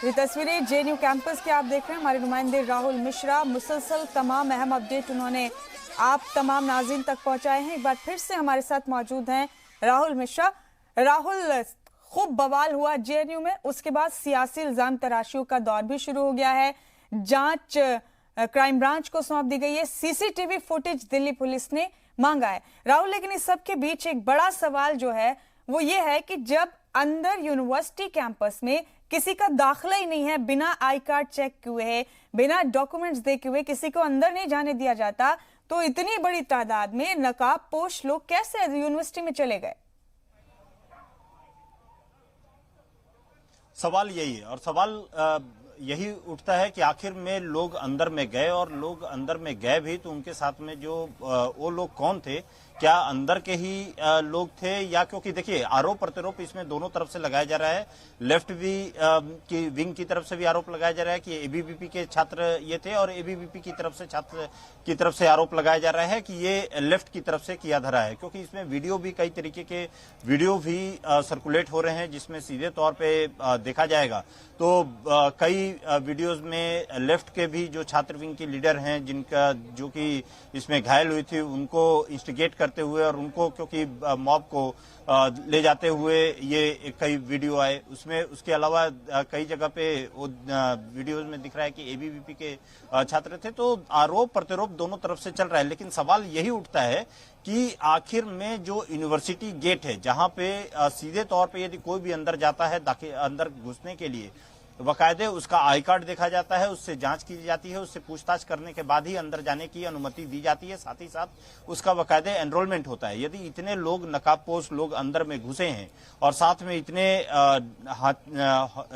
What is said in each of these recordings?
ये तस्वीरें JNU campus की आप देख रहे हैं। हमारे नुमाइंदे राहुल मिश्रा मुसलसल तमाम अहम अपडेट उन्होंने आप तमाम नाज़रीन तक पहुंचाए हैं। एक बार फिर से हमारे साथ मौजूद हैं राहुल मिश्रा। राहुल, खूब बवाल हुआ जेएनयू में, उसके बाद सियासी इल्जाम तराशियों का दौर भी शुरू हो गया है। जांच क्राइम ब्रांच को सौंप दी गई है। सीसीटीवी फुटेज दिल्ली पुलिस ने मांगा है। राहुल, लेकिन इस सब के बीच एक बड़ा सवाल जो है वो ये है कि जब अंदर यूनिवर्सिटी कैंपस में किसी का दाखिला ही नहीं है, बिना आई कार्ड चेक किए, बिना डॉक्यूमेंट्स देखे हुए किसी को अंदर नहीं जाने दिया जाता, तो इतनी बड़ी तादाद में नकाबपोश लोग कैसे यूनिवर्सिटी में चले गए? सवाल यही है और सवाल यही उठता है कि आखिर में लोग अंदर में गए और लोग अंदर में गए भी तो उनके साथ में जो वो लोग कौन थे, क्या अंदर के ही लोग थे या क्योंकि देखिए आरोप प्रत्यारोप इसमें दोनों तरफ से लगाया जा रहा है। लेफ्ट भी की विंग की तरफ से भी आरोप लगाया जा रहा है कि एबीवीपी के छात्र ये थे और एबीवीपी की तरफ से छात्र की तरफ से आरोप लगाया जा रहा है कि ये लेफ्ट की तरफ से किया धरा है, क्योंकि इसमें वीडियो भी कई तरीके के वीडियो भी सर्कुलेट हो रहे हैं जिसमें सीधे तौर पर देखा जाएगा तो कई वीडियोज में लेफ्ट के भी जो छात्र विंग की लीडर हैं जिनका जो कि इसमें घायल हुई थी उनको इंस्टिगेट करते हुए और उनको क्योंकि मॉब को ले जाते हुए ये कई वीडियो आए। उसमें उसके अलावा कई जगह पे वो वीडियोज में दिख रहा है कि एबीवीपी के छात्र थे। तो आरोप प्रत्यारोप दोनों तरफ से चल रहा है, लेकिन सवाल यही उठता है कि आखिर में जो यूनिवर्सिटी गेट है जहां पे सीधे तौर पे यदि कोई भी अंदर जाता है अंदर घुसने के लिए बकायदे उसका आई कार्ड देखा जाता है, उससे जांच की जाती है, उससे पूछताछ करने के बाद ही अंदर जाने की अनुमति दी जाती है, साथ ही साथ उसका बकायदे एनरोलमेंट होता है। यदि इतने लोग नकाबपोश लोग अंदर में घुसे हैं और साथ में इतने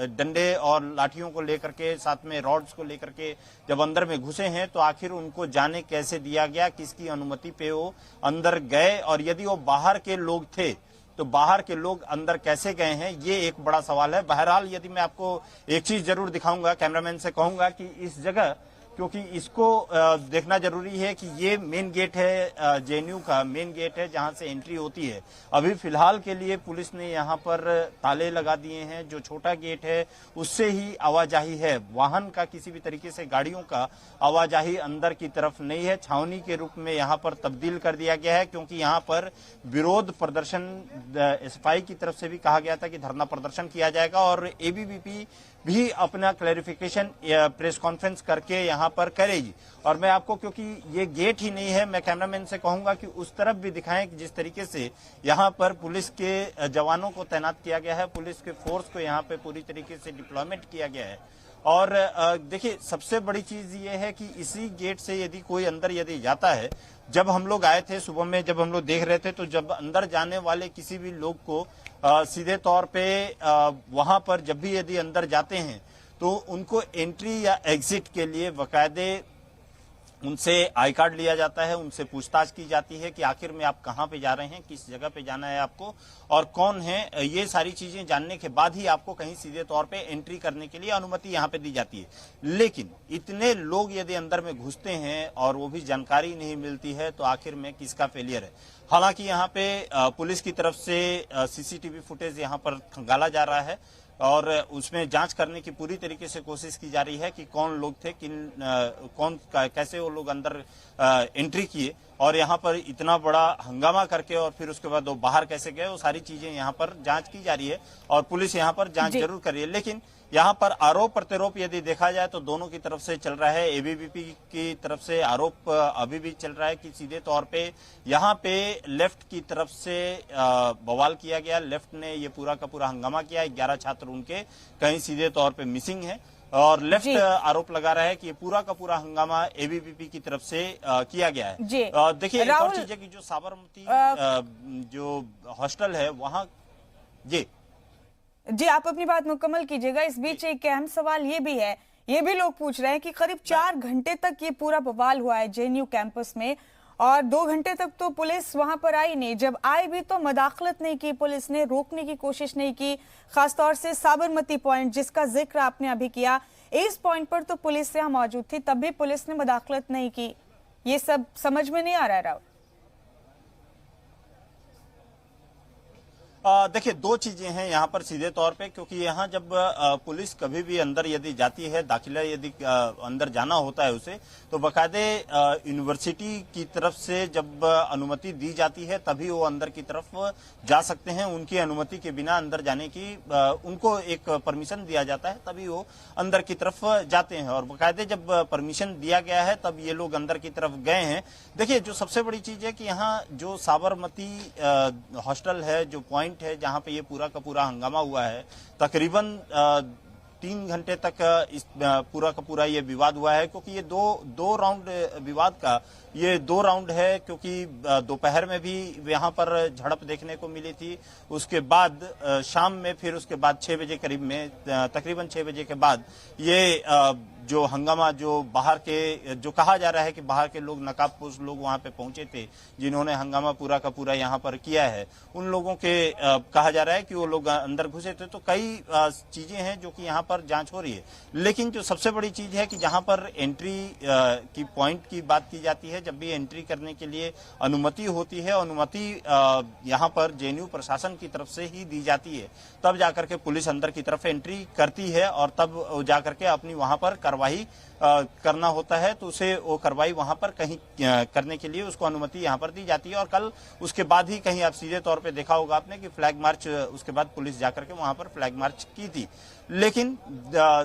डंडे और लाठियों को लेकर के साथ में रॉड्स को लेकर के जब अंदर में घुसे हैं तो आखिर उनको जाने कैसे दिया गया, किसकी अनुमति पे वो अंदर गए और यदि वो बाहर के लोग थे तो बाहर के लोग अंदर कैसे गए हैं, ये एक बड़ा सवाल है। बहरहाल यदि मैं आपको एक चीज जरूर दिखाऊंगा, कैमरामैन से कहूंगा कि इस जगह क्योंकि इसको देखना जरूरी है कि ये मेन गेट है, जेएनयू का मेन गेट है जहां से एंट्री होती है। अभी फिलहाल के लिए पुलिस ने यहां पर ताले लगा दिए हैं। जो छोटा गेट है उससे ही आवाजाही है, वाहन का किसी भी तरीके से गाड़ियों का आवाजाही अंदर की तरफ नहीं है। छावनी के रूप में यहां पर तब्दील कर दिया गया है क्योंकि यहां पर विरोध प्रदर्शन एसएफआई की तरफ से भी कहा गया था कि धरना प्रदर्शन किया जाएगा और एबीवीपी भी अपना क्लैरिफिकेशन प्रेस कॉन्फ्रेंस करके यहां पर करेगी। और मैं आपको क्योंकि ये गेट ही नहीं है, मैं कैमरामैन से कहूंगा कि उस तरफ भी दिखाएं कि जिस तरीके से यहां पर पुलिस के जवानों को तैनात किया गया है, पुलिस के फोर्स को यहां पे पूरी तरीके से डिप्लॉयमेंट किया गया है। और देखिए सबसे बड़ी चीज ये है कि इसी गेट से यदि कोई अंदर यदि जाता है, जब हम लोग आए थे सुबह में जब हम लोग देख रहे थे तो जब अंदर जाने वाले किसी भी लोग को सीधे तौर पे वहां पर जब भी यदि अंदर जाते हैं तो उनको एंट्री या एग्जिट के लिए बकायदे उनसे आई कार्ड लिया जाता है, उनसे पूछताछ की जाती है कि आखिर में आप कहां पे जा रहे हैं, किस जगह पे जाना है आपको और कौन है। ये सारी चीजें जानने के बाद ही आपको कहीं सीधे तौर पे एंट्री करने के लिए अनुमति यहां पे दी जाती है। लेकिन इतने लोग यदि अंदर में घुसते हैं और वो भी जानकारी नहीं मिलती है तो आखिर में किसका फेलियर है। हालांकि यहाँ पे पुलिस की तरफ से सीसीटीवी फुटेज यहाँ पर खंगाला जा रहा है और उसमें जांच करने की पूरी तरीके से कोशिश की जा रही है कि कौन लोग थे, कैसे वो लोग अंदर एंट्री किए और यहाँ पर इतना बड़ा हंगामा करके और फिर उसके बाद वो बाहर कैसे गए, वो सारी चीजें यहाँ पर जांच की जा रही है और पुलिस यहाँ पर जांच जरूर कर रही है। लेकिन यहाँ पर आरोप प्रत्यारोप यदि देखा जाए तो दोनों की तरफ से चल रहा है। एबीवीपी की तरफ से आरोप अभी भी चल रहा है कि सीधे तौर पे यहाँ पे लेफ्ट की तरफ से बवाल किया गया, लेफ्ट ने ये पूरा का पूरा हंगामा किया। 11 छात्र उनके कहीं सीधे तौर पे मिसिंग है और लेफ्ट आरोप लगा रहा है कि ये पूरा का पूरा हंगामा एबीवीपी की तरफ से किया गया है। देखिए एक और चीज है कि जो साबरमती जो हॉस्टल है वहाँ जी आप अपनी बात मुकम्मल कीजिएगा। इस बीच एक अहम सवाल ये भी है, ये भी लोग पूछ रहे हैं कि करीब 4 घंटे तक ये पूरा बवाल हुआ है जेएनयू कैंपस में और 2 घंटे तक तो पुलिस वहां पर आई नहीं। जब आई भी तो मदाखलत नहीं की, पुलिस ने रोकने की कोशिश नहीं की। खासतौर से साबरमती पॉइंट जिसका जिक्र आपने अभी किया, इस पॉइंट पर तो पुलिस यहाँ मौजूद थी, तब भी पुलिस ने मदाखलत नहीं की। ये सब समझ में नहीं आ रहा है राहुल। देखिए, दो चीजें हैं यहाँ पर सीधे तौर पे, क्योंकि यहाँ जब पुलिस कभी भी अंदर यदि जाती है, दाखिला यदि अंदर जाना होता है उसे, तो बाकायदे यूनिवर्सिटी की तरफ से जब अनुमति दी जाती है तभी वो अंदर की तरफ जा सकते हैं। उनकी अनुमति के बिना अंदर जाने की उनको एक परमिशन दिया जाता है, तभी वो अंदर की तरफ जाते हैं। और बाकायदे जब परमिशन दिया गया है तब ये लोग अंदर की तरफ गए हैं। देखिए, जो सबसे बड़ी चीज है कि यहाँ जो साबरमती हॉस्टल है, जो पॉइंट है जहां पे ये पूरा का पूरा हंगामा हुआ है, तकरीबन 3 घंटे तक इस पूरा का पूरा ये विवाद हुआ है, क्योंकि ये दो राउंड विवाद का ये 2 राउंड है, क्योंकि दोपहर में भी यहाँ पर झड़प देखने को मिली थी। उसके बाद शाम में, फिर उसके बाद 6 बजे करीब में, तकरीबन 6 बजे के बाद ये जो हंगामा, जो बाहर के, जो कहा जा रहा है कि बाहर के लोग, नकाबपोश लोग वहां पे पहुंचे थे जिन्होंने हंगामा पूरा का पूरा यहाँ पर किया है, उन लोगों के कहा जा रहा है कि वो लोग अंदर घुसे थे। तो कई चीजें हैं जो कि यहाँ पर जांच हो रही है। लेकिन जो सबसे बड़ी चीज है कि जहां पर एंट्री की पॉइंट की बात की जाती है, जब भी एंट्री करने के लिए अनुमति होती है, अनुमति यहाँ पर जेएनयू प्रशासन की तरफ से ही दी जाती है, तब जाकर के पुलिस अंदर की तरफ एंट्री करती है और तब जाकर के अपनी वहां पर कार्रवाई करना होता है। तो उसे वो कार्रवाई वहां पर कहीं करने के लिए उसको अनुमति यहाँ पर दी जाती है। और कल उसके बाद ही कहीं आप सीधे तौर पे देखा होगा आपने कि फ्लैग मार्च, उसके बाद पुलिस जाकर के वहां पर फ्लैग मार्च की थी। लेकिन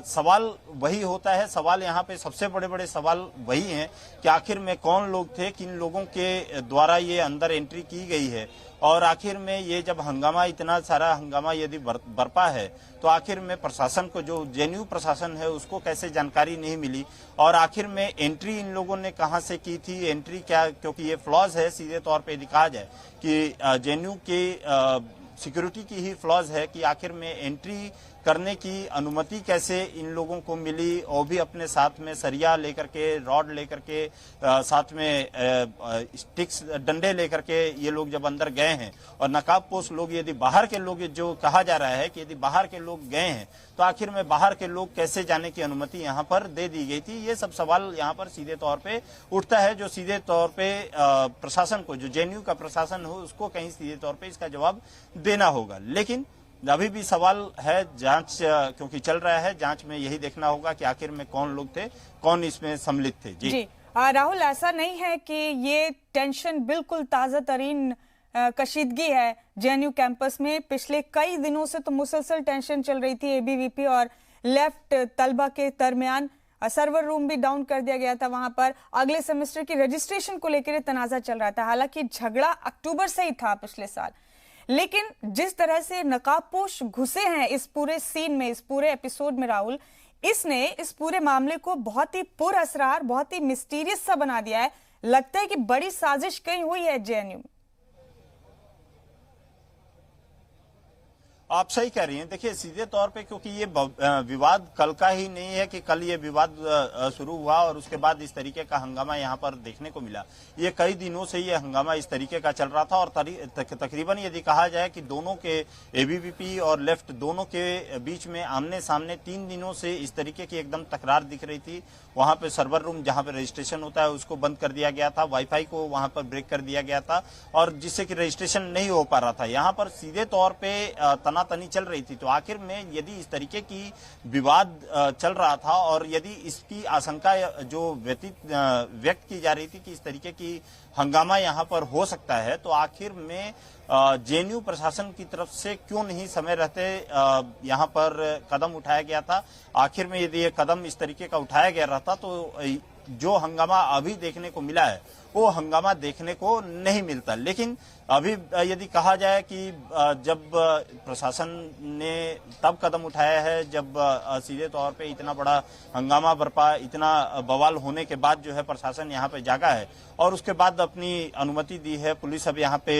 सवाल वही होता है, सवाल यहाँ पे सबसे बड़े बड़े सवाल वही हैं कि आखिर में कौन लोग थे, किन लोगों के द्वारा ये अंदर एंट्री की गई है, और आखिर में ये जब हंगामा, इतना सारा हंगामा यदि बरपा है, तो आखिर में प्रशासन को, जो जेएनयू प्रशासन है, उसको कैसे जानकारी नहीं मिली, और आखिर में एंट्री इन लोगों ने कहां से की थी, एंट्री क्या, क्योंकि ये फ्लॉज है, सीधे तौर पे यदि कहा जाए कि जेएनयू के सिक्योरिटी की ही फ्लॉज है कि आखिर में एंट्री करने की अनुमति कैसे इन लोगों को मिली, और भी अपने साथ में सरिया लेकर के, रॉड लेकर के, साथ में स्टिक्स, डंडे लेकर के ये लोग जब अंदर गए हैं, और नकाबपोश लोग, यदि बाहर के लोग, जो कहा जा रहा है कि यदि बाहर के लोग गए हैं, तो आखिर में बाहर के लोग कैसे जाने की अनुमति यहाँ पर दे दी गई थी, ये सब सवाल यहाँ पर सीधे तौर पे उठता है, जो सीधे तौर पे प्रशासन को, जो जेएनयू का प्रशासन हो, उसको कहीं सीधे तौर पे इसका जवाब देना होगा। लेकिन अभी भी सवाल है, जांच क्योंकि चल रहा है, जांच में यही देखना होगा कि आखिर में कौन लोग थे, कौन इसमें सम्मिलित थे। जी राहुल, ऐसा नहीं है कि ये टेंशन बिल्कुल ताजा तरीन कशीदगी है जेएनयू कैंपस में। पिछले कई दिनों से तो मुसलसल टेंशन चल रही थी एबीवीपी और लेफ्ट तलबा के दरमियान। सर्वर रूम भी डाउन कर दिया गया था वहां पर। अगले सेमेस्टर की रजिस्ट्रेशन को लेकर तनाजा चल रहा था। हालांकि झगड़ा अक्टूबर से ही था पिछले साल, लेकिन जिस तरह से नकाबपोश घुसे हैं इस पूरे सीन में, इस पूरे एपिसोड में राहुल, इसने इस पूरे मामले को बहुत ही पुरअसरार, बहुत ही मिस्टीरियस सा बना दिया है। लगता है कि बड़ी साजिश कहीं हुई है जेएनयू में। आप सही कह रही हैं। देखिए, सीधे तौर पे, क्योंकि ये विवाद कल का ही नहीं है कि कल ये विवाद शुरू हुआ और उसके बाद इस तरीके का हंगामा यहाँ पर देखने को मिला। ये कई दिनों से ये हंगामा इस तरीके का चल रहा था, और तकरीबन यदि कहा जाए कि दोनों के, एबीवीपी और लेफ्ट दोनों के बीच में आमने सामने 3 दिनों से इस तरीके की एकदम तकरार दिख रही थी। वहां पे सर्वर रूम जहां पे रजिस्ट्रेशन होता है उसको बंद कर दिया गया था, वाईफाई को वहां पर ब्रेक कर दिया गया था, और जिससे कि रजिस्ट्रेशन नहीं हो पा रहा था। यहाँ पर सीधे तौर पे तनातनी चल रही थी। तो आखिर में यदि इस तरीके की विवाद चल रहा था, और यदि इसकी आशंका जो व्यक्त की जा रही थी कि इस तरीके की हंगामा यहाँ पर हो सकता है, तो आखिर में जेएनयू प्रशासन की तरफ से क्यों नहीं समय रहते यहाँ पर कदम उठाया गया था। आखिर में यदि ये कदम इस तरीके का उठाया गया रहता तो जो हंगामा अभी देखने को मिला है वो हंगामा देखने को नहीं मिलता। लेकिन अभी यदि कहा जाए कि जब प्रशासन ने तब कदम उठाया है जब सीधे तौर पे इतना बड़ा हंगामा बरपा, इतना बवाल होने के बाद जो है प्रशासन यहाँ पे जागा है और उसके बाद अपनी अनुमति दी है। पुलिस अब यहाँ पे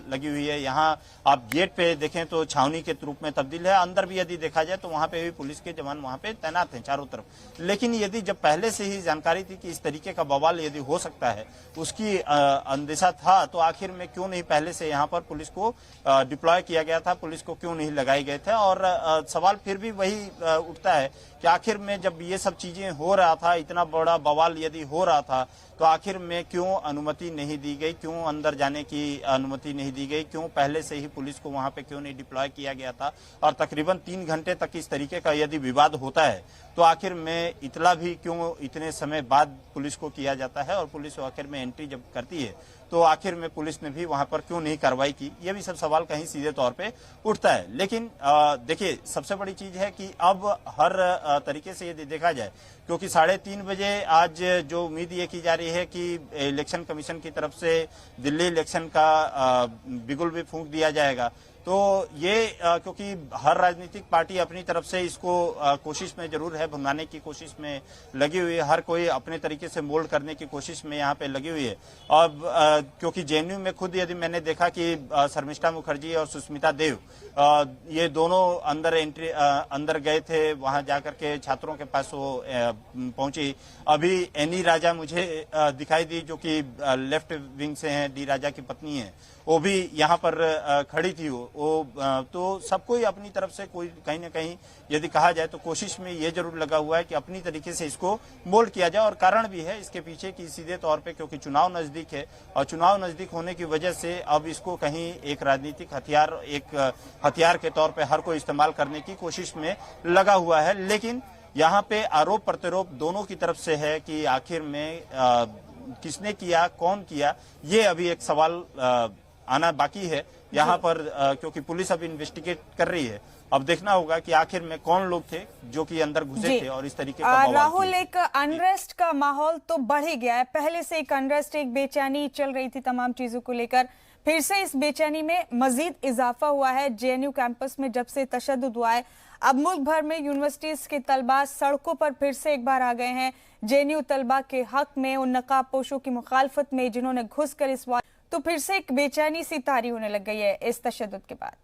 लगी हुई है। यहाँ आप गेट पे देखें तो छावनी के रूप में तब्दील है। अंदर भी यदि देखा जाए तो वहाँ पे भी पुलिस के जवान वहाँ पे तैनात हैं चारों तरफ। लेकिन यदि जब पहले से ही जानकारी थी कि इस तरीके का बवाल यदि हो सकता है उसकी अंदेशा था, तो आखिर में क्यों नहीं पहले से यहाँ पर पुलिस को डिप्लॉय किया गया था, पुलिस को क्यों नहीं लगाए गए थे। और सवाल फिर भी वही उठता है कि आखिर में जब ये सब चीजें हो रहा था, इतना बड़ा बवाल यदि हो रहा था, तो आखिर में क्यों अनुमति नहीं दी गई, क्यों अंदर जाने की अनुमति नहीं दी गई, क्यों पहले से ही पुलिस को वहां पे क्यों नहीं डिप्लॉय किया गया था। और तकरीबन 3 घंटे तक इस तरीके का यदि विवाद होता है तो आखिर में इतला भी क्यों इतने समय बाद पुलिस को किया जाता है, और पुलिस आखिर में एंट्री जब करती है तो आखिर में पुलिस ने भी वहां पर क्यों नहीं कार्रवाई की। ये भी सब सवाल कहीं सीधे तौर पे उठता है। लेकिन देखिए, सबसे बड़ी चीज है कि अब हर तरीके से यदि देखा जाए, क्योंकि 3:30 बजे आज जो उम्मीद ये की जा रही है कि इलेक्शन कमीशन की तरफ से दिल्ली इलेक्शन का बिगुल भी फूंक दिया जाएगा, तो ये क्योंकि हर राजनीतिक पार्टी अपनी तरफ से इसको कोशिश में जरूर है, भुनाने की कोशिश में लगी हुई है, हर कोई अपने तरीके से मोल्ड करने की कोशिश में यहाँ पे लगी हुई है। अब क्योंकि जेएनयू में खुद यदि मैंने देखा कि शर्मिष्ठा मुखर्जी और सुष्मिता देव ये दोनों अंदर गए थे, वहां जाकर के छात्रों के पास वो पहुंची। अभी एनी राजा मुझे दिखाई दी, जो कि लेफ्ट विंग से हैं, डी राजा की पत्नी है, वो भी यहाँ पर खड़ी थी। वो तो सबको ही अपनी तरफ से कोई कहीं ना कहीं यदि कहा जाए तो कोशिश में ये जरूर लगा हुआ है कि अपनी तरीके से इसको मोल्ड किया जाए। और कारण भी है इसके पीछे कि सीधे तौर पे क्योंकि चुनाव नजदीक है, और चुनाव नजदीक होने की वजह से अब इसको कहीं एक राजनीतिक हथियार के तौर पे हर कोई इस्तेमाल करने की कोशिश में लगा हुआ है। लेकिन यहाँ पे आरोप प्रत्यारोप दोनों की तरफ से है कि आखिर में किसने किया, कौन किया, ये अभी एक सवाल आना बाकी है यहाँ पर, क्योंकि पुलिस अब इन्वेस्टिगेट कर रही है। अब देखना होगा कि आखिर में कौन लोग थे जो कि अंदर घुसे थे और इस तरीके का बवाल राहुल, एक अनरेस्ट का माहौल तो बढ़ ही गया है। पहले से एक अनरेस्ट, एक बेचैनी चल रही थी तमाम चीजों को लेकर, फिर से इस बेचैनी में मजीद इजाफा हुआ है जेएनयू कैंपस में जब से तशद्दुद हुआ है। अब मुल्क भर में यूनिवर्सिटीज के तलबा सड़कों पर फिर से एक बार आ गए हैं जेएनयू तलबा के हक में, उन नकाबपोशों की मुखालफत में जिन्होंने घुसकर इस वार, तो फिर से एक बेचैनी सी तारी होने लग गई है इस तशद्दुद के बाद।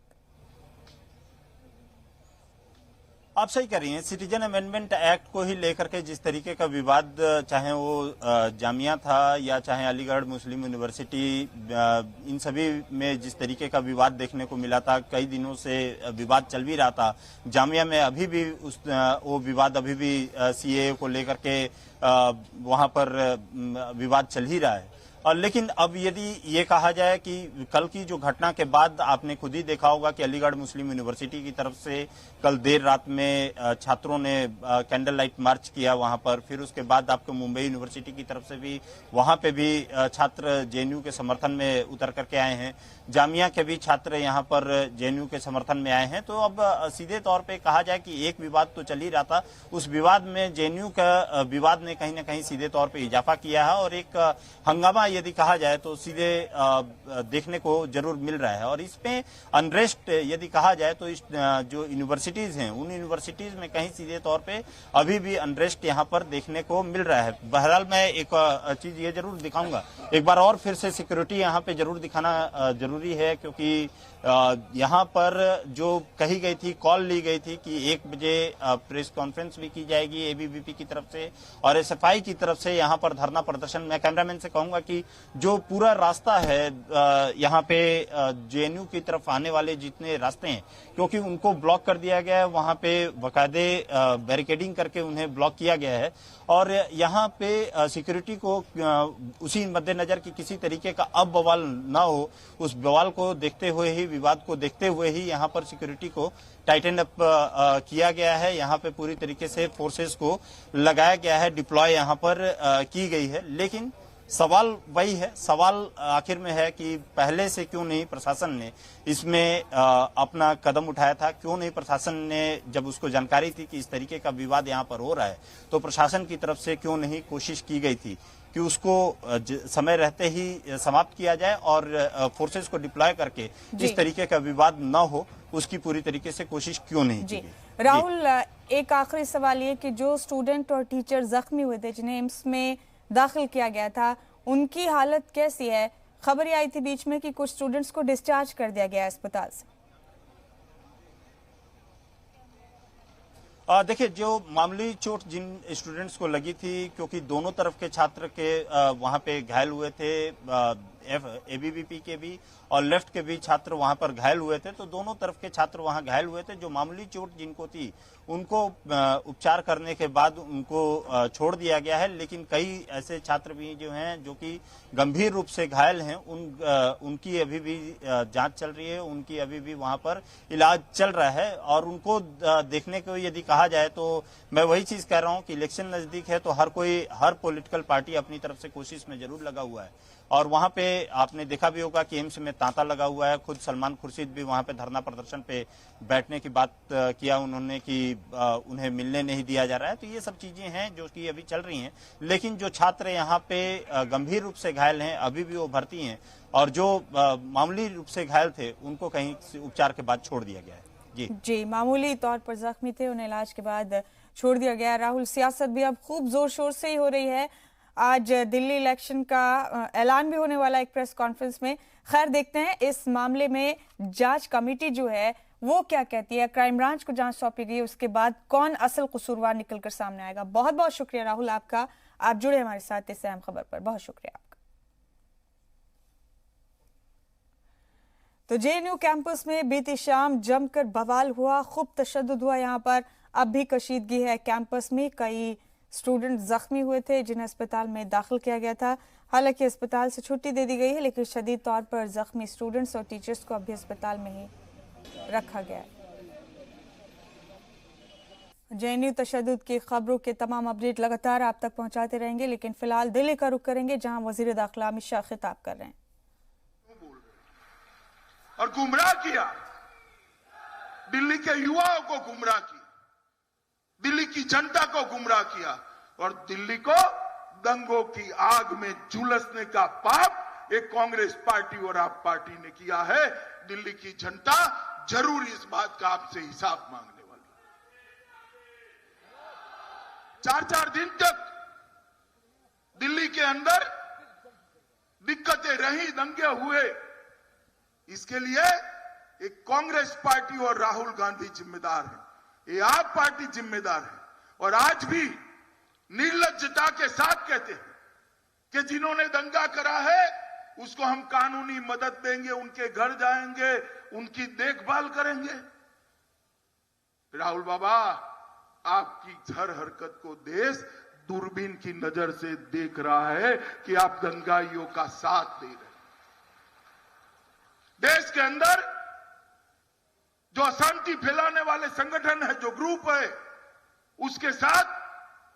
आप सही कह रही हैं। सिटीजन अमेंडमेंट एक्ट को ही लेकर के जिस तरीके का विवाद, चाहे वो जामिया था या चाहे अलीगढ़ मुस्लिम यूनिवर्सिटी, इन सभी में जिस तरीके का विवाद देखने को मिला था, कई दिनों से विवाद चल भी रहा था। जामिया में अभी भी वो विवाद अभी भी सीएए को लेकर के वहां पर विवाद चल ही रहा है। लेकिन अब यदि ये कहा जाए कि कल की जो घटना के बाद आपने खुद ही देखा होगा कि अलीगढ़ मुस्लिम यूनिवर्सिटी की तरफ से कल देर रात में छात्रों ने कैंडल लाइट मार्च किया वहां पर, फिर उसके बाद आपको मुंबई यूनिवर्सिटी की तरफ से भी वहां पे भी छात्र जेएनयू के समर्थन में उतर करके आए हैं, जामिया के भी छात्र यहाँ पर जेएनयू के समर्थन में आए हैं। तो अब सीधे तौर पे कहा जाए कि एक विवाद तो चल ही रहा था, उस विवाद में जेएनयू का विवाद ने कहीं ना कहीं सीधे तौर पे इजाफा किया है, और एक हंगामा यदि कहा जाए तो सीधे देखने को जरूर मिल रहा है। और इसमें अनरेस्ट यदि कहा जाए तो इस जो यूनिवर्सिटीज हैं, उन यूनिवर्सिटीज में कहीं सीधे तौर पे अभी भी अनरेस्ट यहाँ पर देखने को मिल रहा है। बहरहाल मैं एक चीज ये जरूर दिखाऊंगा, एक बार और फिर से सिक्योरिटी यहाँ पे जरूर दिखाना जरूरी है, क्योंकि यहाँ पर जो कही गई थी, कॉल ली गई थी कि 1 बजे प्रेस कॉन्फ्रेंस भी की जाएगी एबीवीपी की तरफ से और एसएफआई की तरफ से यहाँ पर धरना प्रदर्शन। मैं कैमरामैन से कहूंगा कि जो पूरा रास्ता है यहाँ पे जेएनयू की तरफ आने वाले जितने रास्ते हैं, क्योंकि उनको ब्लॉक कर दिया गया है, वहां पे बकायदे बैरिकेडिंग करके उन्हें ब्लॉक किया गया है। और यहाँ पे सिक्योरिटी को उसी मद्देनजर कि किसी तरीके का अब बवाल ना हो, उस बवाल को देखते हुए ही, विवाद को देखते हुए ही यहाँ पर सिक्योरिटी को टाइटन अप किया गया है। यहाँ पे पूरी तरीके से फोर्सेस को लगाया गया है, डिप्लॉय यहाँ पर की गई है। लेकिन सवाल वही है, सवाल आखिर में है कि पहले से क्यों नहीं प्रशासन ने इसमें अपना कदम उठाया था, क्यों नहीं प्रशासन ने, जब उसको जानकारी थी कि इस तरीके का विवाद यहाँ पर हो रहा है, तो प्रशासन की तरफ से क्यों नहीं कोशिश की गई थी कि उसको समय रहते ही समाप्त किया जाए और फोर्सेस को डिप्लॉय करके इस तरीके का विवाद न हो, उसकी पूरी तरीके से कोशिश क्यों नहीं की गई। राहुल, एक आखिरी सवाल ये कि जो स्टूडेंट और टीचर जख्मी हुए थे, जिन्हें एम्स में दाखिल किया गया था, उनकी हालत कैसी है? खबर आई थी बीच में कि कुछ स्टूडेंट्स को डिस्चार्ज कर दिया गया अस्पताल से। देखिए, जो मामूली चोट जिन स्टूडेंट्स को लगी थी, क्योंकि दोनों तरफ के छात्र के वहां पे घायल हुए थे, एबीवीपी के भी और लेफ्ट के भी छात्र वहां पर घायल हुए थे, तो दोनों तरफ के छात्र वहां घायल हुए थे। जो मामूली चोट जिनको थी उनको उपचार करने के बाद उनको छोड़ दिया गया है, लेकिन कई ऐसे छात्र भी जो हैं जो कि गंभीर रूप से घायल हैं, उनकी अभी भी जांच चल रही है, उनकी अभी भी वहां पर इलाज चल रहा है। और उनको देखने को यदि कहा जाए तो मैं वही चीज कह रहा हूं कि इलेक्शन नजदीक है तो हर पॉलिटिकल पार्टी अपनी तरफ से कोशिश में जरूर लगा हुआ है। और वहां पे आपने देखा भी होगा कि एम्स में तांता लगा हुआ है। खुद सलमान खुर्शीद भी वहां पे धरना प्रदर्शन पे बैठने की बात किया उन्होंने कि उन्हें मिलने नहीं दिया जा रहा है। तो ये सब चीजें हैं जो कि अभी चल रही हैं, लेकिन जो छात्र यहाँ पे गंभीर रूप से घायल हैं अभी भी वो भर्ती हैं, और जो मामूली रूप से घायल थे उनको कहीं उपचार के बाद छोड़ दिया गया है। जी, मामूली तौर पर जख्मी थे, उन्हें इलाज के बाद छोड़ दिया गया। राहुल, सियासत भी अब खूब जोर शोर से ही हो रही है। आज दिल्ली इलेक्शन का ऐलान भी होने वाला है एक प्रेस कॉन्फ्रेंस में। खैर, देखते हैं इस मामले में जांच कमेटी जो है वो क्या कहती है। क्राइम ब्रांच को जांच सौंपी गई, उसके बाद कौन असल कसूरवार निकलकर सामने आएगा। बहुत बहुत शुक्रिया राहुल आपका, आप जुड़े हमारे साथ इस अहम खबर पर। बहुत शुक्रिया आपका। तो जेएनयू कैंपस में बीती शाम जमकर बवाल हुआ, खूब तशद्दुद हुआ। यहाँ पर अब भी कशीदगी है कैंपस में। कई स्टूडेंट जख्मी हुए थे जिन्हें अस्पताल में दाखिल किया गया था। हालांकि अस्पताल से छुट्टी दे दी गई है, लेकिन शदीद तौर पर जख्मी स्टूडेंट्स और टीचर्स को अभी अस्पताल में ही रखा गया है। जेएनयू तशद्दुद की खबरों के तमाम अपडेट लगातार आप तक पहुंचाते रहेंगे, लेकिन फिलहाल दिल्ली का रुख करेंगे जहां वजीर दाखिला अमित शाह खिताब कर रहे हैं। और गुमराह किया, दिल्ली के युवाओं को गुमराह किया, दिल्ली की जनता को गुमराह किया, और दिल्ली को दंगों की आग में झुलसने का पाप एक कांग्रेस पार्टी और आप पार्टी ने किया है। दिल्ली की जनता जरूर इस बात का आपसे हिसाब मांगने वाली। 4-4 दिन तक दिल्ली के अंदर दिक्कतें रही, दंगे हुए। इसके लिए एक कांग्रेस पार्टी और राहुल गांधी जिम्मेदार है, ये आप पार्टी जिम्मेदार है। और आज भी निर्लज्जता के साथ कहते हैं कि जिन्होंने दंगा करा है उसको हम कानूनी मदद देंगे, उनके घर जाएंगे, उनकी देखभाल करेंगे। राहुल बाबा, आपकी हर हरकत को देश दूरबीन की नजर से देख रहा है कि आप दंगाइयों का साथ दे रहे हैं। देश के अंदर जो अशांति फैलाने वाले संगठन है, जो ग्रुप है, उसके साथ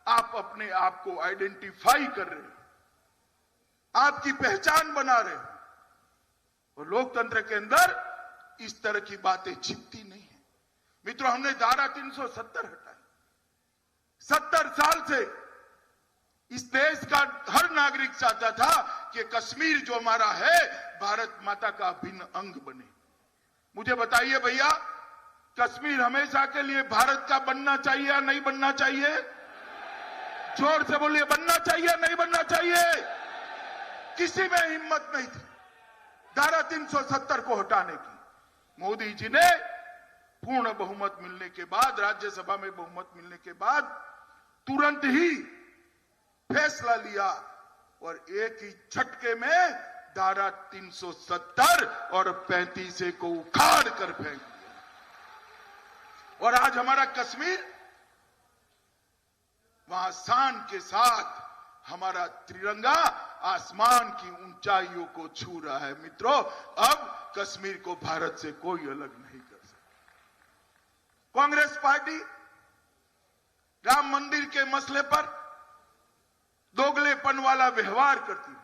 आप अपने आप को आइडेंटिफाई कर रहे हैं, आपकी पहचान बना रहे हैं। और लोकतंत्र के अंदर इस तरह की बातें छिपती नहीं है। मित्रों, हमने धारा 370 हटाई। 70 साल से इस देश का हर नागरिक चाहता था कि कश्मीर जो हमारा है भारत माता का अभिन्न अंग बने। मुझे बताइए भैया, कश्मीर हमेशा के लिए भारत का बनना चाहिए या नहीं बनना चाहिए? जोर से बोलिए, बनना चाहिए या नहीं बनना चाहिए? किसी में हिम्मत नहीं थी धारा 370 को हटाने की। मोदी जी ने पूर्ण बहुमत मिलने के बाद, राज्यसभा में बहुमत मिलने के बाद तुरंत ही फैसला लिया और एक ही झटके में धारा 370 और 35 को उखाड़ कर फेंक दिया। और आज हमारा कश्मीर वहां शान के साथ हमारा तिरंगा आसमान की ऊंचाइयों को छू रहा है। मित्रों, अब कश्मीर को भारत से कोई अलग नहीं कर सकता। कांग्रेस पार्टी राम मंदिर के मसले पर दोगलेपन वाला व्यवहार करती है।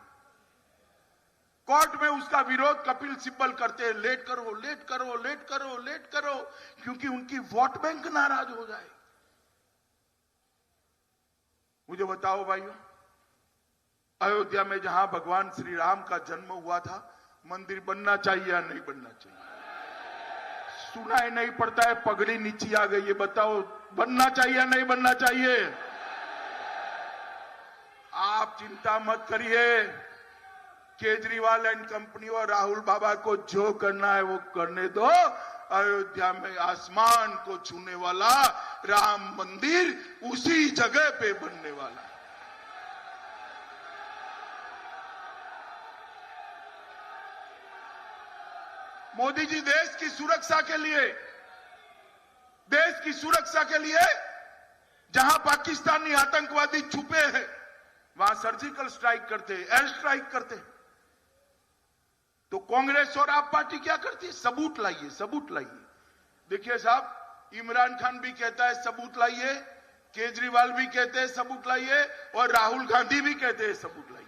कोर्ट में उसका विरोध कपिल सिब्बल करते हैं, लेट करो, लेट करो, लेट करो, लेट करो, क्योंकि उनकी वोट बैंक नाराज हो जाए। मुझे बताओ भाइयों, अयोध्या में जहां भगवान श्री राम का जन्म हुआ था, मंदिर बनना चाहिए या नहीं बनना चाहिए? सुनाई नहीं पड़ता है, पगड़ी नीचे आ गई है। बताओ, बनना चाहिए या नहीं बनना चाहिए? आप चिंता मत करिए, केजरीवाल एंड कंपनी और राहुल बाबा को जो करना है वो करने दो। अयोध्या में आसमान को छूने वाला राम मंदिर उसी जगह पे बनने वाला है। मोदी जी देश की सुरक्षा के लिए जहां पाकिस्तानी आतंकवादी छुपे हैं वहां सर्जिकल स्ट्राइक करते, एयर स्ट्राइक करते। तो कांग्रेस और आप पार्टी क्या करती है? सबूत लाइए। देखिए साहब, इमरान खान भी कहता है सबूत लाइए, केजरीवाल भी कहते हैं सबूत लाइए, और राहुल गांधी भी कहते हैं सबूत लाइए।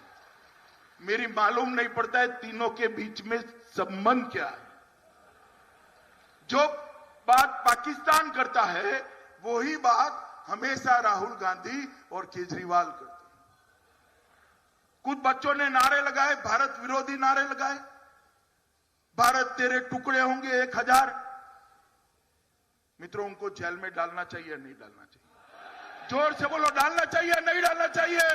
मेरी मालूम नहीं पड़ता है तीनों के बीच में संबंध क्या है। जो बात पाकिस्तान करता है वही बात हमेशा राहुल गांधी और केजरीवाल करते हैं। कुछ बच्चों ने नारे लगाए, भारत विरोधी नारे लगाए, भारत तेरे टुकड़े होंगे 1000। मित्रों, उनको जेल में डालना चाहिए नहीं डालना चाहिए? जोर से बोलो, डालना चाहिए नहीं डालना चाहिए?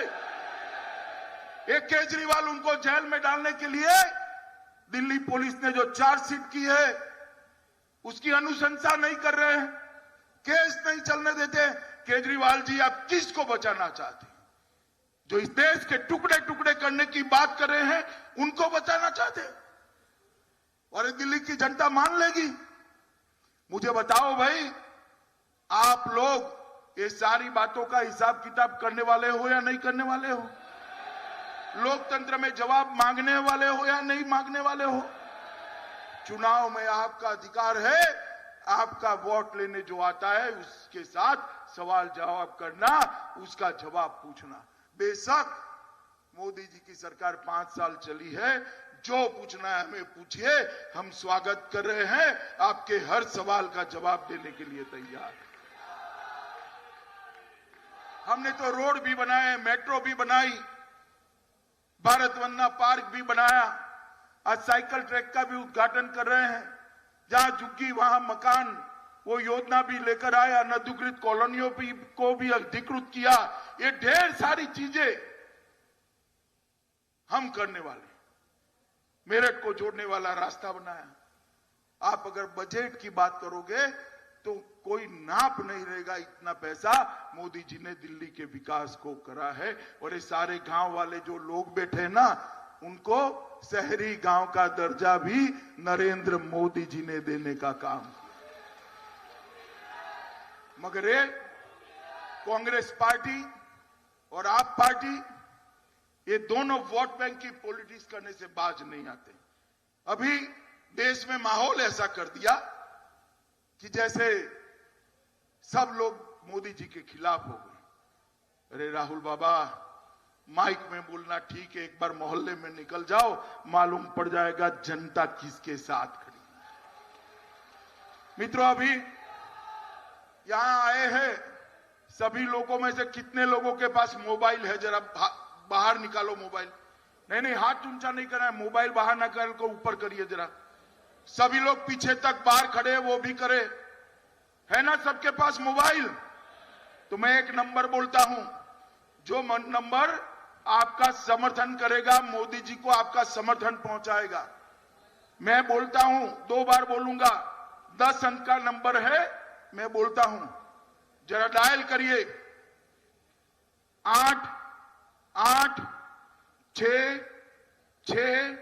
एक केजरीवाल उनको जेल में डालने के लिए दिल्ली पुलिस ने जो चार्जशीट की है उसकी अनुशंसा नहीं कर रहे हैं, केस नहीं चलने देते। केजरीवाल जी, आप किसको बचाना चाहते हैं? जो इस देश के टुकड़े टुकड़े करने की बात कर रहे हैं उनको बचाना चाहते हैं? और दिल्ली की जनता मान लेगी? मुझे बताओ भाई, आप लोग ये सारी बातों का हिसाब किताब करने वाले हो या नहीं करने वाले हो? लोकतंत्र में जवाब मांगने वाले हो या नहीं मांगने वाले हो? चुनाव में आपका अधिकार है, आपका वोट लेने जो आता है उसके साथ सवाल जवाब करना, उसका जवाब पूछना। बेशक मोदी जी की सरकार 5 साल चली है, जो पूछना है हमें पूछिए, हम स्वागत कर रहे हैं, आपके हर सवाल का जवाब देने के लिए तैयार हैं। हमने तो रोड भी बनाए, मेट्रो भी बनाई, भारत वंदना पार्क भी बनाया, आज साइकिल ट्रैक का भी उद्घाटन कर रहे हैं। जहां झुग्गी वहां मकान, वो योजना भी लेकर आया, अनधिकृत कॉलोनियों को भी अधिकृत किया। ये ढेर सारी चीजें हम करने वाले, मेरठ को जोड़ने वाला रास्ता बनाया। आप अगर बजट की बात करोगे तो कोई नाप नहीं रहेगा, इतना पैसा मोदी जी ने दिल्ली के विकास को करा है। और ये सारे गांव वाले जो लोग बैठे हैं ना, उनको शहरी गांव का दर्जा भी नरेंद्र मोदी जी ने देने का काम किया। मगर ये कांग्रेस पार्टी और आप पार्टी, ये दोनों वोट बैंक की पॉलिटिक्स करने से बाज नहीं आते। अभी देश में माहौल ऐसा कर दिया कि जैसे सब लोग मोदी जी के खिलाफ हो गए। अरे राहुल बाबा, माइक में बोलना ठीक है, एक बार मोहल्ले में निकल जाओ, मालूम पड़ जाएगा जनता किसके साथ खड़ी। मित्रों, अभी यहां आए हैं सभी लोगों में से कितने लोगों के पास मोबाइल है? जरा बाहर निकालो मोबाइल। नहीं, हाथ ऊंचा नहीं करना है, मोबाइल बाहर ना कर को ऊपर करिए जरा। सभी लोग पीछे तक बाहर खड़े, वो भी करे, है ना सबके पास मोबाइल? तो मैं एक नंबर बोलता हूं, जो नंबर आपका समर्थन करेगा, मोदी जी को आपका समर्थन पहुंचाएगा। मैं बोलता हूं, 2 बार बोलूंगा, 10 अंक का नंबर है, मैं बोलता हूं, जरा डायल करिए। 8 8 6 6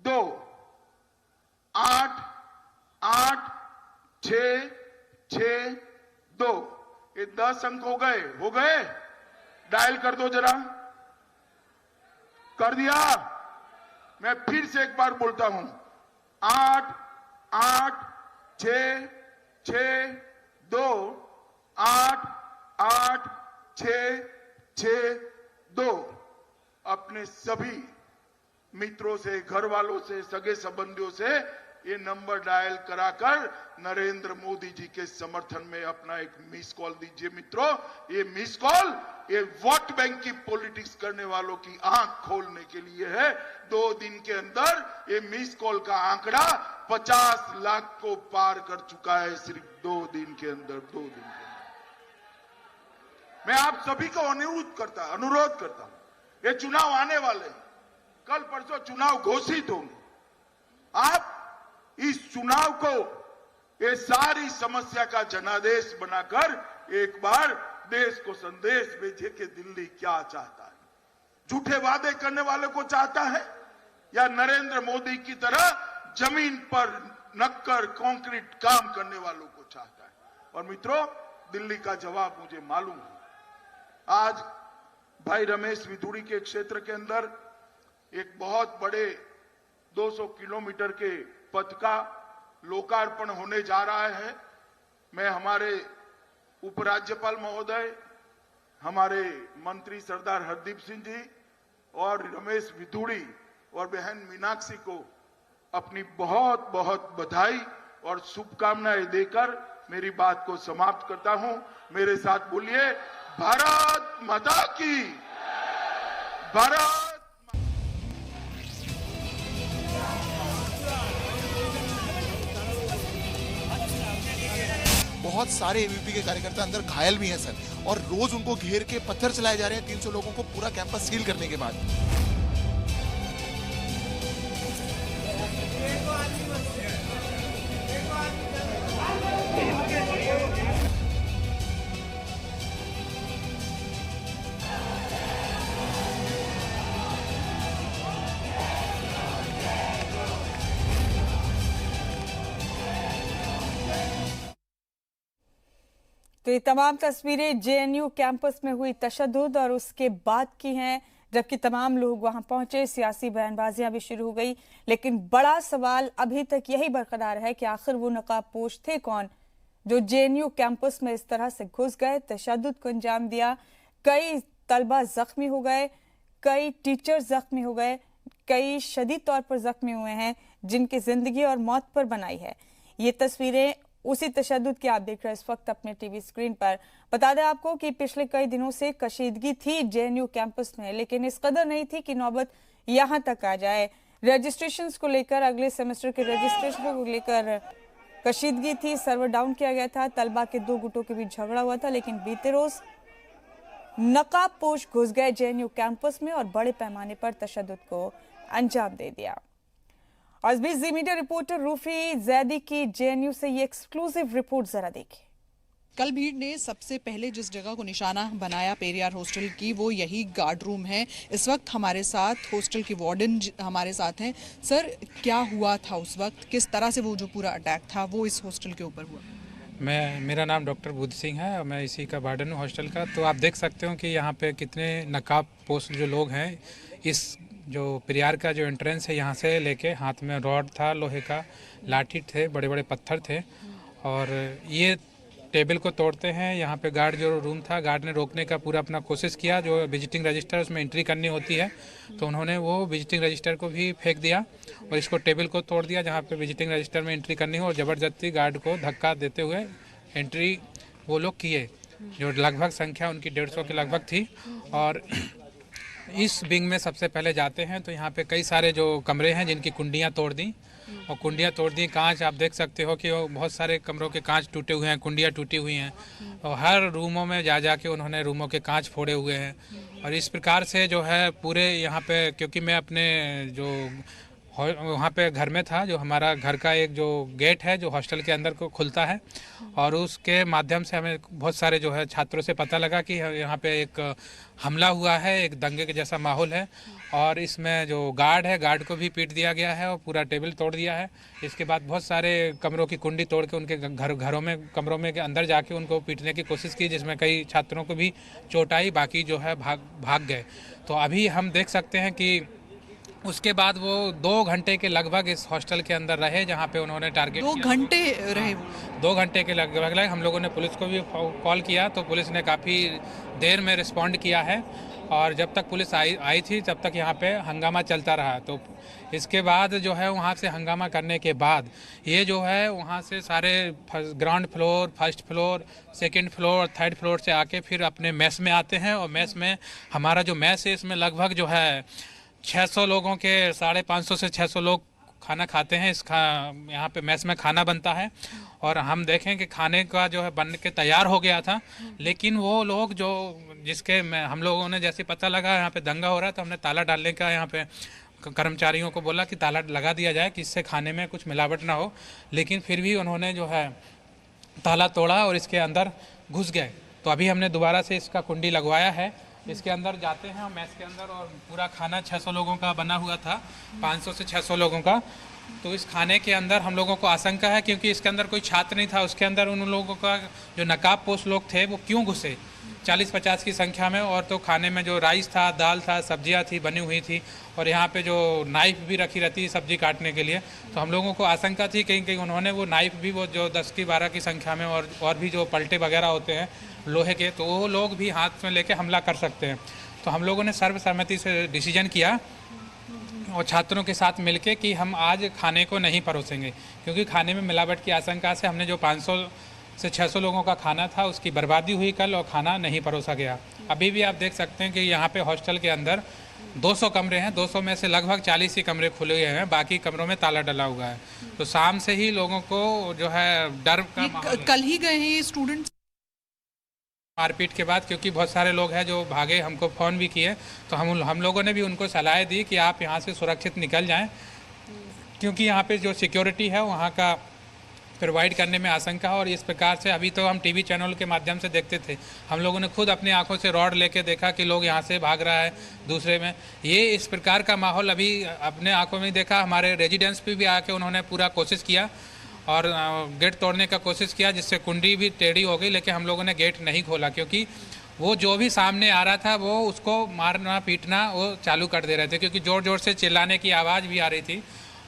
2 8 8 6 6 2। ये 10 अंक हो गए? डायल कर दो जरा। कर दिया? मैं फिर से एक बार बोलता हूं, 8 8 6 6 2 8 8 6 6 2। अपने सभी मित्रों से, घर वालों से, सगे संबंधियों से ये नंबर डायल कराकर नरेंद्र मोदी जी के समर्थन में अपना एक मिस कॉल दीजिए। मित्रों, ये मिस कॉल ये वोट बैंक की पॉलिटिक्स करने वालों की आंख खोलने के लिए है। 2 दिन के अंदर ये मिस कॉल का आंकड़ा 50 लाख को पार कर चुका है, सिर्फ 2 दिन के अंदर। 2 दिन के अंदर मैं आप सभी को अनुरोध करता हूं, ये चुनाव आने वाले, कल परसों चुनाव घोषित होंगे। आप इस चुनाव को ये सारी समस्या का जनादेश बनाकर एक बार देश को संदेश भेजे कि दिल्ली क्या चाहता है। झूठे वादे करने वाले को चाहता है या नरेंद्र मोदी की तरह जमीन पर नक्कर कंक्रीट काम करने वालों को चाहता है। और मित्रों, दिल्ली का जवाब मुझे मालूम है। आज भाई रमेश विधुड़ी के क्षेत्र के अंदर एक बहुत बड़े 200 किलोमीटर के पथ का लोकार्पण होने जा रहा है। मैं हमारे उपराज्यपाल महोदय, हमारे मंत्री सरदार हरदीप सिंह जी और रमेश विधुड़ी और बहन मीनाक्षी को अपनी बहुत बहुत बधाई और शुभकामनाएं देकर मेरी बात को समाप्त करता हूं। मेरे साथ बोलिए, भारत माता की, भारत। बहुत सारे एबीपी के कार्यकर्ता अंदर घायल भी हैं सर, और रोज उनको घेर के पत्थर चलाए जा रहे हैं 300 लोगों को पूरा कैंपस सील करने के बाद। तो ये तमाम तस्वीरें जेएनयू कैंपस में हुई तशद्दुद और उसके बाद की हैं, जबकि तमाम लोग वहां पहुंचे, सियासी बयानबाजियां भी शुरू हो गई। लेकिन बड़ा सवाल अभी तक यही बरकरार है कि आखिर वो नकाबपोश थे कौन जो जेएनयू कैंपस में इस तरह से घुस गए, तशद्दुद को अंजाम दिया। कई तलबा जख्मी हो गए, कई टीचर जख्मी हो गए, कई शदीद तौर पर जख्मी हुए हैं जिनकी जिंदगी और मौत पर बनाई है। ये तस्वीरें उसी तशद्दुद की आप देख रहे हैं इस वक्त अपने टीवी स्क्रीन पर। बता दें आपको कि पिछले कई दिनों से कशीदगी थी जेएनयू कैंपस में, लेकिन इस कदर नहीं थी कि नौबत यहां तक आ जाए। रजिस्ट्रेशंस को लेकर, अगले सेमेस्टर के रजिस्ट्रेशन को लेकर कशीदगी थी, सर्वर डाउन किया गया था, तलबा के दो गुटों के बीच झगड़ा हुआ था। लेकिन बीते रोज नकाबपोश घुस गए जेएनयू कैंपस में और बड़े पैमाने पर तशद्दुद को अंजाम दे दिया। और इस बीच जी मीडिया रिपोर्टर रूफी जैदी की जेएनयू से ये एक्सक्लूसिव रिपोर्ट जरा देखिए। कल भीड़ ने सबसे पहले जिस जगह को निशाना बनाया पेरियार हॉस्टल की, वो यही गार्ड रूम है। इस वक्त हमारे साथ हॉस्टल के वार्डन हमारे साथ हैं। सर, क्या हुआ था उस वक्त, किस तरह से वो जो पूरा अटैक था वो इस हॉस्टल के ऊपर हुआ? मेरा नाम डॉक्टर बुद्ध सिंह है और मैं इसी का वार्डन हूँ हॉस्टल का। तो आप देख सकते हो कि यहाँ पे कितने नकाब पोस्ट जो लोग हैं, इस जो पेरियार का जो एंट्रेंस है यहाँ से लेके हाथ में रॉड था, लोहे का लाठी थे, बड़े बड़े पत्थर थे और ये टेबल को तोड़ते हैं। यहाँ पे गार्ड जो रूम था, गार्ड ने रोकने का पूरा अपना कोशिश किया। जो विजिटिंग रजिस्टर उसमें एंट्री करनी होती है तो उन्होंने वो विजिटिंग रजिस्टर को भी फेंक दिया और इसको टेबल को तोड़ दिया जहाँ पे विजिटिंग रजिस्टर में एंट्री करनी हो, और ज़बरदस्ती गार्ड को धक्का देते हुए एंट्री वो लोग किए, जो लगभग संख्या उनकी 150 के लगभग थी। और इस विंग में सबसे पहले जाते हैं तो यहाँ पे कई सारे जो कमरे हैं जिनकी कुंडियाँ तोड़ दी और कुंडियाँ तोड़ दी। कांच आप देख सकते हो कि वो बहुत सारे कमरों के कांच टूटे हुए हैं, कुंडियाँ टूटी हुई हैं और हर रूमों में जा के उन्होंने रूमों के कांच फोड़े हुए हैं। और इस प्रकार से जो है पूरे यहाँ पे, क्योंकि मैं अपने जो वहाँ पे घर में था, जो हमारा घर का एक जो गेट है जो हॉस्टल के अंदर को खुलता है, और उसके माध्यम से हमें बहुत सारे जो है छात्रों से पता लगा कि यहाँ पे एक हमला हुआ है, एक दंगे के जैसा माहौल है और इसमें जो गार्ड है, गार्ड को भी पीट दिया गया है और पूरा टेबल तोड़ दिया है। इसके बाद बहुत सारे कमरों की कुंडी तोड़ के उनके घरों में कमरों में के अंदर जाके उनको पीटने की कोशिश की, जिसमें कई छात्रों को भी चोट आई, बाकी जो है भाग गए। तो अभी हम देख सकते हैं कि उसके बाद वो 2 घंटे के लगभग इस हॉस्टल के अंदर रहे, जहाँ पे उन्होंने टारगेट 2 घंटे रहे। 2 घंटे के लगभग हम लोगों ने पुलिस को भी कॉल किया तो पुलिस ने काफ़ी देर में रिस्पॉन्ड किया है और जब तक पुलिस आई थी तब तक यहाँ पे हंगामा चलता रहा। तो इसके बाद जो है वहाँ से हंगामा करने के बाद ये जो है वहाँ से सारे ground floor, first floor, second floor, third floor से आके फिर अपने मेस में आते हैं और मेस में हमारा जो मेस है इसमें लगभग जो है 600 लोगों के 550 से 600 लोग खाना खाते हैं। यहाँ पे मेस में खाना बनता है और हम देखें कि खाने का जो है बन के तैयार हो गया था, लेकिन वो लोग जो हम लोगों ने जैसे पता लगा यहाँ पे दंगा हो रहा है तो हमने ताला डालने का यहाँ पे कर्मचारियों को बोला कि ताला लगा दिया जाए कि इससे खाने में कुछ मिलावट ना हो, लेकिन फिर भी उन्होंने जो है ताला तोड़ा और इसके अंदर घुस गए। तो अभी हमने दोबारा से इसका कुंडी लगवाया है, इसके अंदर जाते हैं मेस के अंदर, और पूरा खाना 600 लोगों का बना हुआ था, 500 से 600 लोगों का। तो इस खाने के अंदर हम लोगों को आशंका है, क्योंकि इसके अंदर कोई छात्र नहीं था, उसके अंदर उन लोगों का जो नकाबपोश लोग थे वो क्यों घुसे 40-50 की संख्या में। और तो खाने में जो राइस था, दाल था, सब्जियां थी बनी हुई थी, और यहाँ पे जो नाइफ भी रखी रहती है सब्जी काटने के लिए, तो हम लोगों को आशंका थी कहीं कहीं उन्होंने वो नाइफ भी वो जो 10 की 12 की संख्या में और भी जो पलटे वगैरह होते हैं लोहे के, तो वो लोग भी हाथ में लेके हमला कर सकते हैं। तो हम लोगों ने सर्वसम्मति से डिसीजन किया और छात्रों के साथ मिलके कि हम आज खाने को नहीं परोसेंगे, क्योंकि खाने में मिलावट की आशंका से हमने जो 500 से 600 लोगों का खाना था उसकी बर्बादी हुई कल, और खाना नहीं परोसा गया। अभी भी आप देख सकते हैं कि यहाँ पे हॉस्टल के अंदर 200 कमरे हैं, 200 में से लगभग 40 ही कमरे खुले हुए हैं, बाकी कमरों में ताला डला हुआ है। तो शाम से ही लोगों को जो है डर का माहौल है। कल ही गए हैं स्टूडेंट्स मारपीट के बाद, क्योंकि बहुत सारे लोग हैं जो भागे, हमको फ़ोन भी किए, तो हम लोगों ने भी उनको सलाह दी कि आप यहाँ से सुरक्षित निकल जाएं, क्योंकि यहाँ पे जो सिक्योरिटी है वहाँ का प्रोवाइड करने में आशंका है। और इस प्रकार से अभी तो हम टीवी चैनल के माध्यम से देखते थे, हम लोगों ने खुद अपनी आंखों से रॉड लेके देखा कि लोग यहाँ से भाग रहा है दूसरे में। ये इस प्रकार का माहौल अभी अपने आंखों में देखा। हमारे रेजिडेंट्स पे भी आके उन्होंने पूरा कोशिश किया और गेट तोड़ने का कोशिश किया, जिससे कुंडी भी टेढ़ी हो गई, लेकिन हम लोगों ने गेट नहीं खोला, क्योंकि वो जो भी सामने आ रहा था वो उसको मारना पीटना वो चालू कर दे रहे थे, क्योंकि ज़ोर ज़ोर से चिल्लाने की आवाज़ भी आ रही थी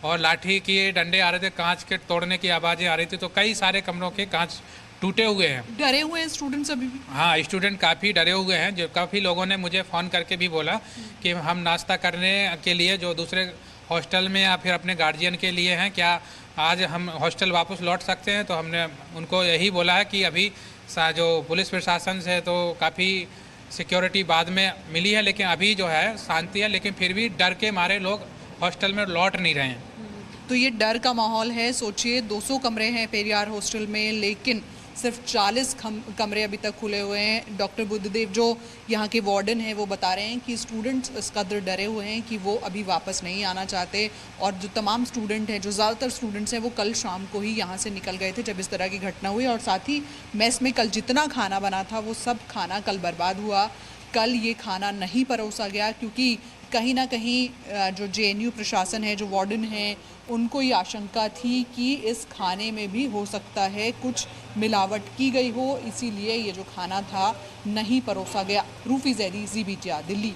और लाठी की डंडे आ रहे थे, कांच के तोड़ने की आवाज़ें आ रही थी। तो कई सारे कमरों के कांच टूटे हुए हैं। डरे हुए हैं स्टूडेंट्स अभी भी? हाँ, स्टूडेंट काफ़ी डरे हुए हैं। जो काफ़ी लोगों ने मुझे फ़ोन करके भी बोला कि हम नाश्ता करने के लिए जो दूसरे हॉस्टल में या फिर अपने गार्जियन के लिए हैं, क्या आज हम हॉस्टल वापस लौट सकते हैं? तो हमने उनको यही बोला है कि अभी जो पुलिस प्रशासन से तो काफ़ी सिक्योरिटी बाद में मिली है, लेकिन अभी जो है शांति है, लेकिन फिर भी डर के मारे लोग हॉस्टल में लौट नहीं रहे हैं। तो ये डर का माहौल है। सोचिए 200 कमरे हैं पेरियार हॉस्टल में, लेकिन सिर्फ 40 कमरे अभी तक खुले हुए हैं। डॉक्टर बुद्धदेव जो यहाँ के वार्डन हैं वो बता रहे हैं कि स्टूडेंट्स इस कदर डरे हुए हैं कि वो अभी वापस नहीं आना चाहते, और जो तमाम स्टूडेंट हैं, जो ज़्यादातर स्टूडेंट्स हैं, वो कल शाम को ही यहाँ से निकल गए थे जब इस तरह की घटना हुई। और साथ ही मेस में कल जितना खाना बना था वो सब खाना कल बर्बाद हुआ। कल ये खाना नहीं परोसा गया क्योंकि कहीं ना कहीं जो जेएनयू प्रशासन है, जो वार्डन है, उनको ये आशंका थी कि इस खाने में भी हो सकता है कुछ मिलावट की गई हो, इसीलिए ये जो खाना था नहीं परोसा गया। रूफी जैदी, ज़ी BTR, दिल्ली।